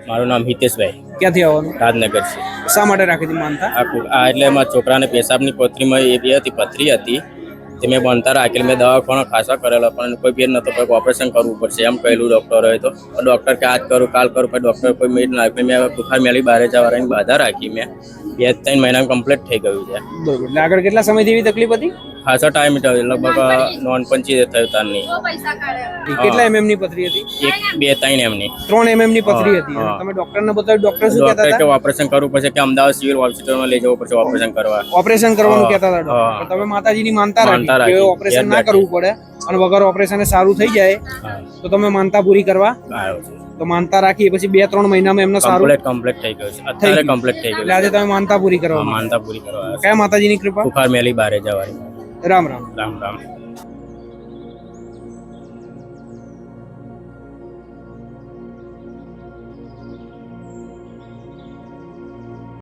મારું નામ હિતેશભાઈ, ક્યાંથી આવવાનું? રાજનગર છે. શા માટે રાખી હતી માનતા? એટલે મારા છોકરાને પેશાબની કોથળીમાં એ બી હતી, પથરી હતી. તે મેં બનતા રાખેલી. મેં દવાખાનો ખાસા કરેલો પણ કોઈ ભેદ નતો. કોઈ ઓપરેશન કરવું પડશે એમ કહેલું ડૉક્ટરે. તો ડૉક્ટર કે આજ કરું કાલ કરું, પણ ડૉક્ટર કોઈ મેડ નાખી. મેં બુખાર મેળી બહાર જવાની બાધા રાખી. મેં 2-3 મહિના કમ્પ્લીટ થઈ ગયું છે. બરોબર. એટલે આગળ કેટલા સમયથી એવી તકલીફ હતી? ખાસો ટાઈમ લગભગ નોનપંચી થયું તારની. કેટલા mm ની પથરી હતી? 1-2-3 એમની 3 mm ની પથરી હતી. તમે ડોક્ટરને બતાવ્યું, ડોક્ટર શું કહેતા ડૉક્ટર કે હતા? ઓપરેશન કરવું પડશે, કે અમદાવાદ સિવિલ હોસ્પિટલમાં લઈ જવું પડશે ઓપરેશન કરવા. ઓપરેશન કરવાનું કહેતા હતા ડોક્ટર. પણ તમે માતાજીની માનતા રાખી કે ઓપરેશન ના કરવું પડે અને વગર ઓપરેશને સારું થઈ જાય તો તમે માનતા પૂરી કરવા આવ્યો છે. તો માનતા રાખી પછી 2-3 મહિનામાં એમને સારું કમ્પ્લીટ થઈ ગયું છે. અત્યારે કમ્પ્લીટ થઈ ગયું. એટલે આજે તમે માનતા પૂરી કરવા માનતા પૂરી કરવા. કયા માતાજીની કૃપા? બુખાર મેલી બહાર જવાની. રામ રામ. રામ રામ.